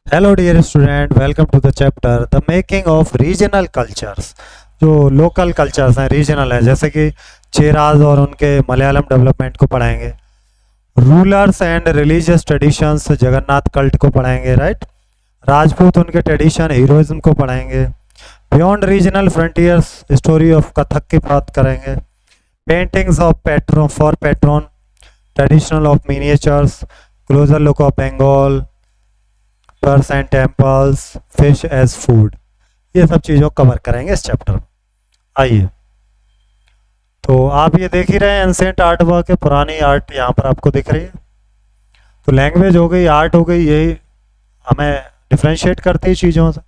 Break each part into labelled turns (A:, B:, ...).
A: Hello dear student, welcome to the chapter the making of regional cultures. जो local cultures हैं, regional है, जैसे कि चेराज और उनके मलयालम डेवलपमेंट को पढ़ाएंगे। Rulers and religious traditions, Jagannath cult को पढ़ाएंगे, राइट। राजपूत, उनके ट्रेडिशन, हीरोइज्म को पढ़ाएंगे। Beyond regional frontiers, story of Kathak की बात करेंगे। Paintings of patron for patron, traditional of miniatures, closer look of Bengal, pirs and temples, fish as food. ये सब चीज़ों को कवर करेंगे इस चैप्टर में। आइए, तो आप ये देख ही रहे हैं एंसेंट आर्ट वर्क है, पुरानी आर्ट यहाँ पर आपको दिख रही है। तो लैंग्वेज हो गई, आर्ट हो गई, यही हमें डिफ्रेंशिएट करती है चीज़ों से।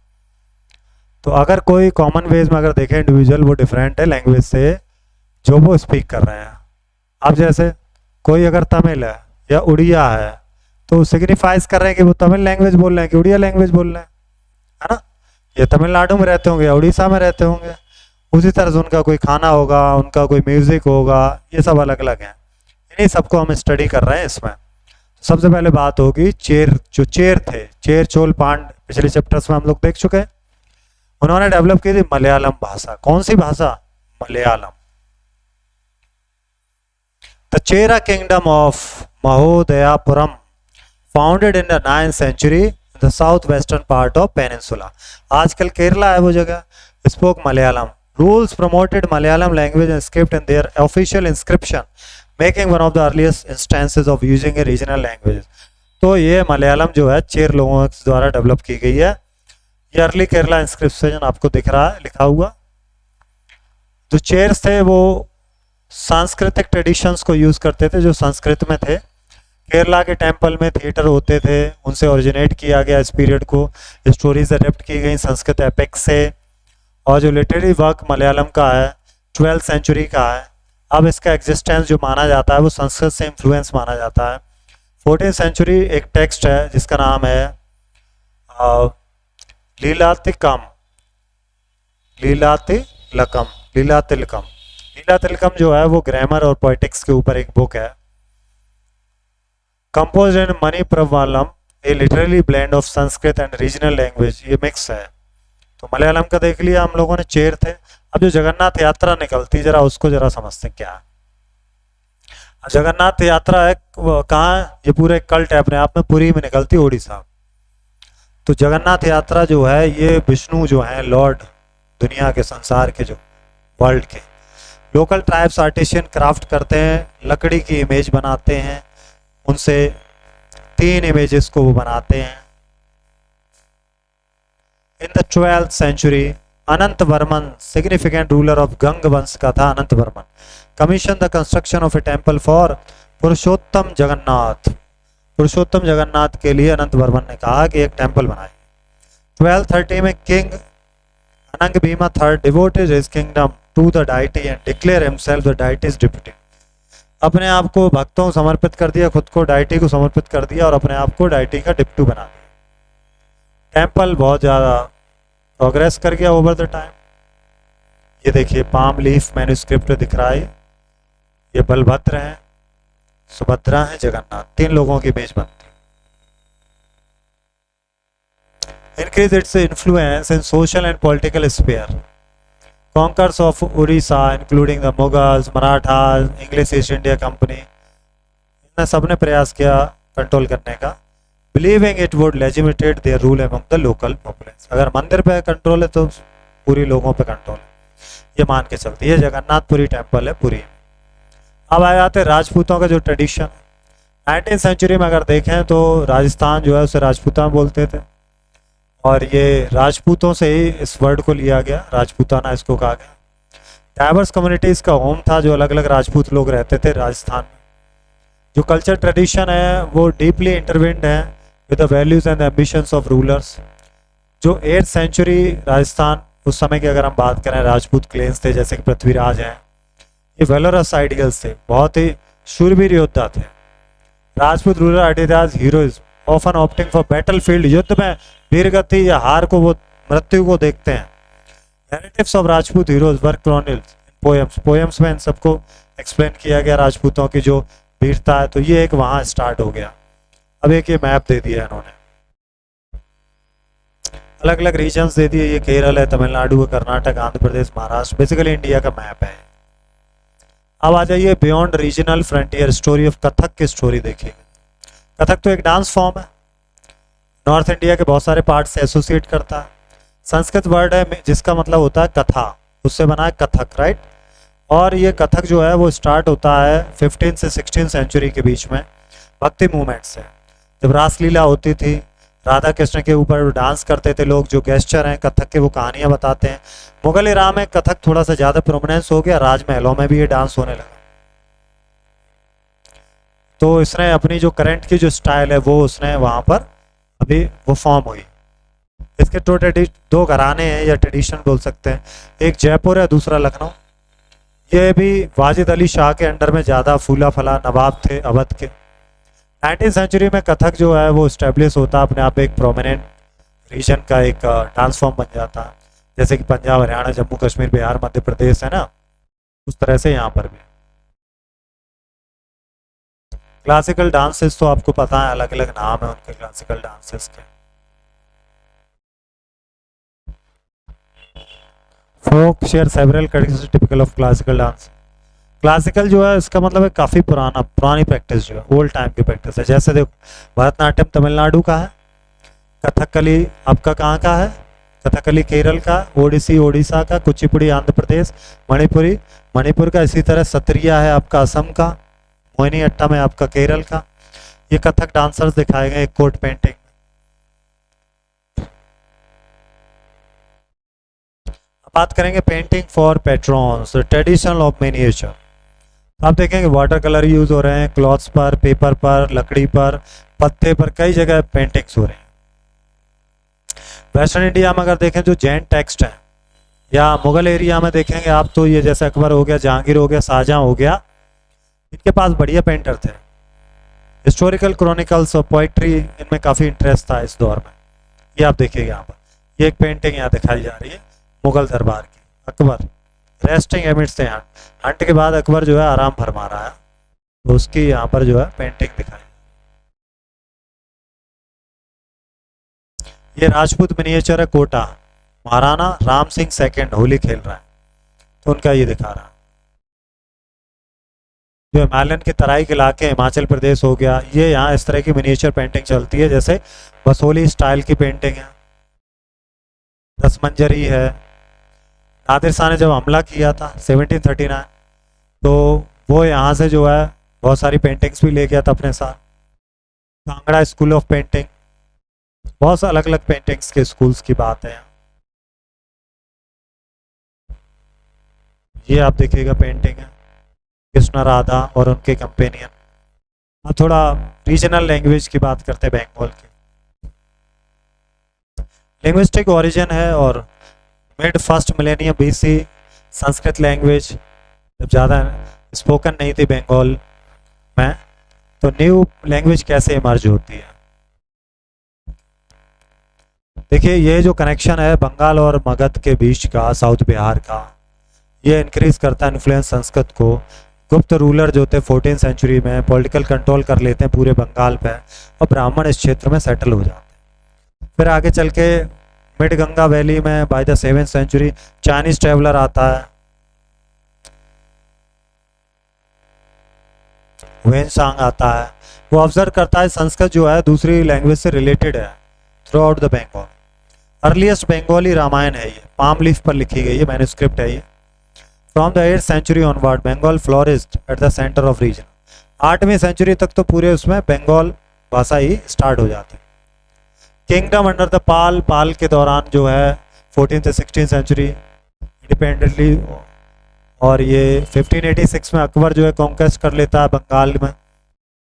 A: तो अगर कोई कॉमन वेज में अगर देखें इंडिविजुअल, वो डिफरेंट है लैंग्वेज से जो वो स्पीक कर रहे हैं। अब जैसे कोई अगर तमिल है या उड़िया है, तो सिग्निफाइज कर रहे हैं कि वो तमिल लैंग्वेज बोल रहे हैं कि उड़िया लैंग्वेज बोल रहे हैं, है ना। ये तमिलनाडु में रहते होंगे या उड़ीसा में रहते होंगे, उसी तरह से उनका कोई खाना होगा, उनका कोई म्यूजिक होगा, ये सब अलग अलग हैं। इन्हीं सबको हम स्टडी कर रहे हैं इसमें। सबसे पहले बात होगी चेर, जो चेर थे, चेर चोल पांड, पिछले चैप्टर्स में हम लोग देख चुके हैं। उन्होंने डेवलप की थी मलयालम भाषा। कौन सी भाषा? Malayalam. The Chera kingdom of Mahodayapuram, founded in the 9th century in the southwestern part of peninsula. आजकल केरला है वो जगह, spoke Malayalam. Rules promoted Malayalam language and script in their official inscription, making one of the earliest instances of using a regional language. तो ये मलयालम जो है chair लोगों द्वारा डेवलप की गई है। ये अर्ली केरला इंस्क्रिप्शन आपको दिख रहा है लिखा हुआ। जो चेर्स थे वो सांस्कृतिक ट्रेडिशंस को यूज करते थे जो संस्कृत में थे। केरला के टेम्पल में थिएटर होते थे, उनसे ओरिजिनेट किया गया इस पीरियड को। स्टोरीज अडेप्ट की गई संस्कृत एपिक से। और जो लिटरेरी वर्क मलयालम का है 12th सेंचुरी का है। अब इसका एग्जिस्टेंस जो माना जाता है वो संस्कृत से इन्फ्लुएंस माना जाता है। 14th सेंचुरी एक टेक्स्ट है जिसका नाम है लीलातिकम, लीलातिलकम, लीलातिलकम। लीलातिलकम जो है वो ग्रामर और पोएटिक्स के ऊपर एक बुक है। Composed in Manipravalam, a literally blend of Sanskrit and regional language, ये मिक्स है। तो मलयालम का देख लिया हम लोगों ने, चेर थे। अब जो जगन्नाथ यात्रा निकलती, जरा उसको जरा समझते हैं क्या है। जगन्नाथ यात्रा है कहाँ? ये पूरे कल्ट है अपने आप में, पुरी में निकलती, उड़ीसा। तो जगन्नाथ यात्रा जो है ये विष्णु जो है लॉर्ड, दुनिया के, संसार के, जो वर्ल्ड के। लोकल ट्राइब्स आर्टिशियन क्राफ्ट करते हैं, लकड़ी की इमेज बनाते हैं, उनसे 3 इमेजेस को वो बनाते हैं। In the 12th century, Anant Varman, significant ruler of Ganga वंश का था Anant Varman, commission the construction of a temple for Purushottam Jagannath. Purushottam Jagannath के लिए अनंत वर्मन ने कहा कि एक टेम्पल बनाए। 1230 में king Anang Bhima III devoted his kingdom to the deity and declare himself the deity's deputy. अपने आप को भक्तों को समर्पित कर दिया, खुद को डाइटी को समर्पित कर दिया और अपने आप को डाइटी का डिप्टू बना दिया। टेम्पल बहुत ज़्यादा प्रोग्रेस कर गया ओवर द टाइम। ये देखिए पाम लीफ मैन्यूस्क्रिप्ट दिख रहा है। ये बलभद्र हैं, सुभद्रा है, जगन्नाथ, 3 लोगों की इमेज बनती। Increase its influence in social and political sphere. Conquerors of Orissa, including the Mughals, Marathas, English East India Company, इन्हें सबने प्रयास किया कंट्रोल करने का, believing it would legitimate their rule among the local population. अगर मंदिर पे कंट्रोल है तो पूरी लोगों पे कंट्रोल है, ये मान के चलती है। जगन्नाथपुरी टेम्पल है पुरी। अब आ जाते राजपूतों का जो ट्रेडिशन। 19th सेंचुरी में अगर देखें तो राजस्थान जो है उसे राजपूता बोलते थे, और ये राजपूतों से ही इस वर्ड को लिया गया, राजपूताना इसको कहा गया। डाइवर्स कम्युनिटीज़ का होम था, जो अलग अलग राजपूत लोग रहते थे राजस्थान में। जो कल्चर ट्रेडिशन है वो डीपली इंटरविंड है with the values and ambitions of rulers. जो 8th सेंचुरी राजस्थान, उस समय की अगर हम बात करें, राजपूत क्लेन्स थे जैसे कि पृथ्वीराज हैं, ये वेलोरस आइडियल्स थे, बहुत ही शूरवीर योद्धा थे। Rajput ruler ideas heroism, often opting for battlefield, युद्ध में वीरगति या हार को, वो मृत्यु को देखते हैं। Narratives of Rajput heroes were chronicled in poems, poems में इन सबको एक्सप्लेन किया गया राजपूतों की जो वीरता है। तो ये एक वहाँ स्टार्ट हो गया। अब एक ये मैप दे दिया इन्होंने। अलग अलग रीजन्स दे दिए, ये केरल है, तमिलनाडु है, कर्नाटक, आंध्र प्रदेश, महाराष्ट्र, बेसिकली इंडिया का मैप है। अब आ जाइए beyond regional frontier, story of Kathak की स्टोरी देखिए। कथक तो एक डांस फॉर्म है, नॉर्थ इंडिया के बहुत सारे पार्ट से एसोसिएट करता है। संस्कृत वर्ड है जिसका मतलब होता है कथा, उससे बना है कथक, राइट। और ये कथक जो है वो स्टार्ट होता है 15 से 16 सेंचुरी के बीच में भक्ति मूवमेंट से, जब रासलीला होती थी, राधा कृष्ण के ऊपर डांस करते थे लोग, जो गेस्चर हैं कथक के वो कहानियां बताते हैं। मुगल इरा में कथक थोड़ा सा ज़्यादा प्रोमिनेंस हो गया, राजमहलों में भी ये डांस होने लगा। तो इसने अपनी जो करंट की जो स्टाइल है वो उसने वहाँ पर अभी वो फॉर्म हुई। इसके दो घराने हैं या ट्रेडिशन बोल सकते हैं, एक जयपुर है, दूसरा लखनऊ। ये भी वाजिद अली शाह के अंडर में ज़्यादा फूला फला नवाब थे अवध के। 19वीं सेंचुरी में कथक जो है वो स्टेब्लिश होता, अपने आप एक प्रोमिनेंट रीजन का एक डांस फॉर्म बन जाता, जैसे कि पंजाब, हरियाणा, जम्मू कश्मीर, बिहार, मध्य प्रदेश है ना, उस तरह से यहाँ पर भी। क्लासिकल डांसेस तो आपको पता है, अलग अलग नाम है उनके क्लासिकल डांसेस के। Folk share several categories typical of classical dance. Classical जो है इसका मतलब है काफ़ी पुरानी प्रैक्टिस, जो है ओल्ड टाइम की प्रैक्टिस है। जैसे देखो भरतनाट्यम तमिलनाडु का है, कथकली आपका कहाँ का है, कथकली केरल का, ओडिसी ओडिशा का, कुचिपुड़ी आंध्र प्रदेश, मणिपुरी मणिपुर का, इसी तरह सत्रिया है आपका असम का, मोहिनी अट्टम है आपका केरल का। ये कथक डांसर्स दिखाए गए एक कोट पेंटिंग। बात करेंगे painting for patrons, traditional of miniature. आप देखेंगे वाटर कलर यूज हो रहे हैं क्लॉथ्स पर, पेपर पर, लकड़ी पर, पत्ते पर, कई जगह पेंटिंग्स हो रहे हैं। वेस्टर्न इंडिया में अगर देखें जो जैन टेक्स्ट हैं, या मुगल एरिया में देखेंगे आप तो ये जैसे अकबर हो गया, जहांगीर हो गया, शाहजहां हो गया, इनके पास बढ़िया पेंटर थे। हिस्टोरिकल क्रॉनिकल्स और पोइट्री इनमें काफ़ी इंटरेस्ट था इस दौर में। ये आप देखिएगा यहाँ पर, ये एक पेंटिंग यहाँ दिखाई जा रही है मुगल दरबार की, अकबर रेस्टिंग एमिड्स थे हंट, हंट के बाद अकबर जो है आराम फरमा रहा है, तो उसकी यहाँ पर जो है पेंटिंग दिखाई। ये राजपूत मिनिएचर है कोटा, महाराणा राम सिंह सेकंड होली खेल रहा है, तो उनका ये दिखा रहा है। जो हिमालयन के तराई के इलाके, हिमाचल प्रदेश हो गया, ये यहाँ इस तरह की मिनिएचर पेंटिंग चलती है, जैसे बसोली स्टाइल की पेंटिंग है, दसमंजरी है। नादिर शाह ने जब हमला किया था 1739, तो वो यहाँ से जो है बहुत सारी पेंटिंग्स भी ले गया था अपने साथ। कांगड़ा स्कूल ऑफ पेंटिंग, बहुत से अलग अलग पेंटिंग्स के स्कूल्स की बात है। ये आप देखिएगा पेंटिंग है कृष्ण राधा और उनके कंपेनियन। अब थोड़ा रीजनल लैंग्वेज की बात करते हैं बंगाल की। लिंग्विस्टिक ओरिजिन है और mid first millennium BC Sanskrit language जब ज़्यादा स्पोकन नहीं थी बंगाल में, तो न्यू लैंग्वेज कैसे इमर्ज होती है। देखिए ये जो कनेक्शन है बंगाल और मगध के बीच का, साउथ बिहार का, ये इंक्रीज करता है इन्फ्लुएंस संस्कृत को। गुप्त रूलर जो थे 14वीं सेंचुरी में पॉलिटिकल कंट्रोल कर लेते हैं पूरे बंगाल पे, और ब्राह्मण इस क्षेत्र में सेटल हो जाते हैं। फिर आगे चल के मिड गंगा वैली में बाय द 7वीं सेंचुरी चाइनीज ट्रेवलर आता है, वेनसांग आता है, वो ऑब्जर्व करता है संस्कृत जो है दूसरी लैंग्वेज से रिलेटेड है throughout the Bengal. Earliest Bengali Ramayana है ये, पाम लीफ पर लिखी गई है, मैन्युस्क्रिप्ट है ये। From the 8th century onward Bengal flourished at the centre of region. 8वीं सेंचुरी तक तो पूरे उसमें बंगाल भाषा ही स्टार्ट हो जाती है। किंगडम अंडर द पाल, पाल के दौरान जो है 14th से 16th सेंचुरी इंडिपेंडेंटली, और ये 1586 में अकबर जो है कॉन्क्वेस्ट कर लेता है बंगाल में।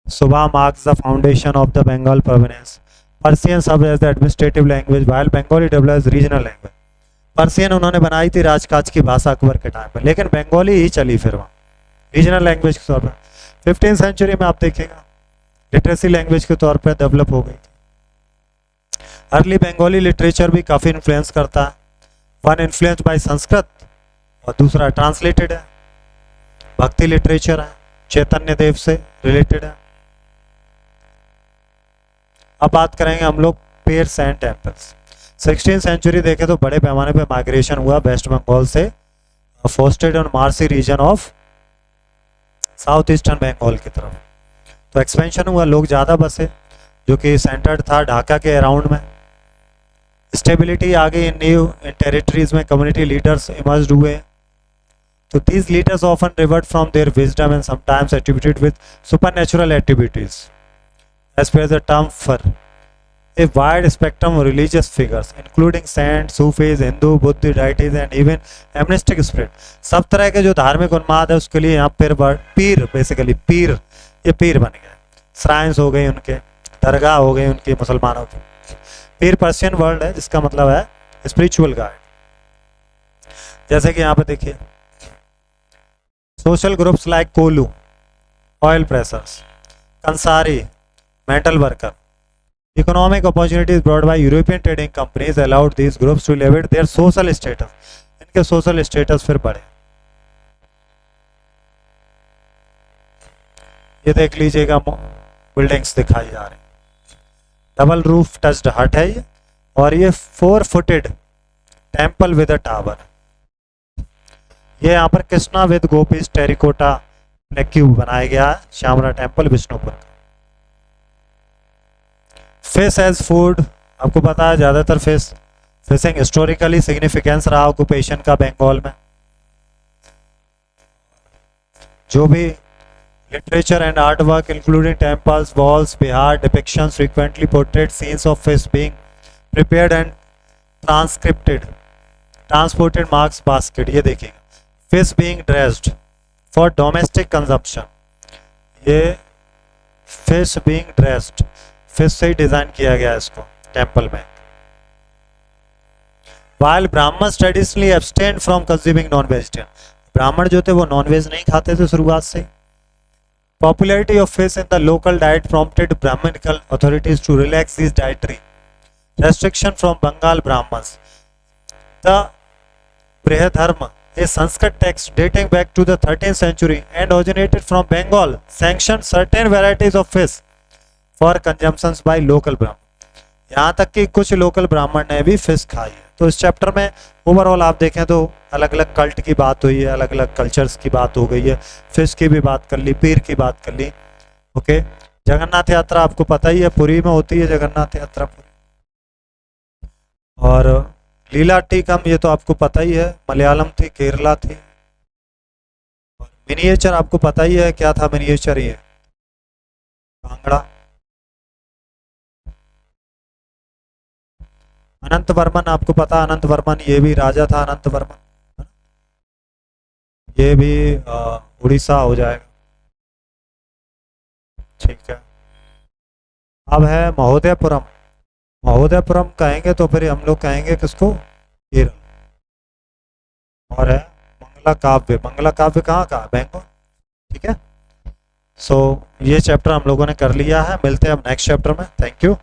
A: Subah marks the foundation of the Bengal province. Persian सब as the administrative language while Bengali develop as regional language. Persian उन्होंने बनाई थी राजकाज की भाषा अकबर के टाइम पे, लेकिन बंगाली ही चली फिर वहाँ रीजनल लैंग्वेज के तौर पर। 15th सेंचुरी में आप देखेगा लिटरेसी लैंग्वेज के तौर पर डेवलप हो गई थी। अर्ली बंगाली लिटरेचर भी काफ़ी इन्फ्लुएंस करता है, वन इन्फ्लुएंस बाय संस्कृत और दूसरा ट्रांसलेटेड है, भक्ति लिटरेचर है, चैतन्य देव से रिलेटेड है। अब बात करेंगे हम लोग pairs and temples. 16th century देखे तो बड़े पैमाने पे माइग्रेशन हुआ वेस्ट बंगाल से fostered on marshy region of south eastern Bengal की तरफ। तो एक्सपेंशन हुआ, लोग ज़्यादा बसे, जो कि सेंटर्ड था ढाका के अराउंड में। स्टेबिलिटी आ गई इन न्यू इन टेरिटरीज में, कम्युनिटी लीडर्स इमर्ज हुए। तो these leaders often revert from their wisdom and sometimes attributed with supernatural activities, as per the term for a wide spectrum of religious figures, including saints, Sufis, Hindu, Buddhist deities, and even amnestic spirit. सब तरह के जो धार्मिक उन्माद है उसके लिए यहाँ पीर बेसिकली पीर, ये पीर बन गए। श्राइन्स हो गई उनके, दरगाह हो गई उनकी मुसलमानों की। पीर पर्शियन वर्ड है जिसका मतलब है स्पिरिचुअल गाइड। जैसे कि यहाँ पे देखिए social groups like Kolu, oil pressers, Kansari, metal worker. Economic opportunities brought by European trading companies allowed these groups to elevate their social status. इनके social status फिर बढ़े। ये देख लीजिएगा बिल्डिंग्स दिखाई जा रही, डबल रूफ टच्ड हट है ये, और ये 4-footed temple with a tower. ये यहाँ पर Krishna with gopis terracotta cube बनाया गया है, Shyamala temple Bishnupur. Fish as food, आपको पता है ज्यादातर फिशिंग हिस्टोरिकली सिग्निफिकेंस रहा ऑक्यूपेशन का बंगाल में। जो भी literature and art work including temples, walls, Bihar depictions frequently portrait scenes of fish being prepared and transported marks basket. ये देखिएगा fish being dressed for domestic consumption, ये fish being dressed, fish से ही design किया गया इसको टेम्पल में। While Brahmins traditionally abstained from consuming non-vegetarian, ब्राह्मण जो थे वो नॉन वेज नहीं खाते थे शुरुआत से। Popularity of fish in the local diet prompted Brahminical authorities to relax these dietary restriction from Bengal Brahmins. The Brihadharma, a Sanskrit text dating back to the 13th century and originated from Bengal, sanctioned certain varieties of fish for consumption by local Brahmin. यहाँ तक कि कुछ local ब्राह्मण ने भी fish खाई है। तो इस चैप्टर में ओवरऑल आप देखें तो अलग अलग कल्ट की बात हुई है, अलग अलग कल्चर्स की बात हो गई है, फिश की भी बात कर ली, पीर की बात कर ली। ओके, जगन्नाथ यात्रा आपको पता ही है, पुरी में होती है जगन्नाथ यात्रा पुरी। और लीला टीकम ये तो आपको पता ही है, मलयालम थी, केरला थी। मिनिएचर आपको पता ही है, क्या था मिनिएचर, ये कांगड़ा। अनंत वर्मन आपको पता, अनंत वर्मन ये भी राजा था, अनंत वर्मन, ये भी उड़ीसा हो जाएगा। ठीक है, अब है महोदयपुरम। महोदयपुरम कहेंगे तो फिर हम लोग कहेंगे किसको, केरल। और है मंगला काव्य। मंगला काव्य कहाँ का, बंगाल। ठीक है, सो ये चैप्टर हम लोगों ने कर लिया है। मिलते हैं अब नेक्स्ट चैप्टर में। Thank you.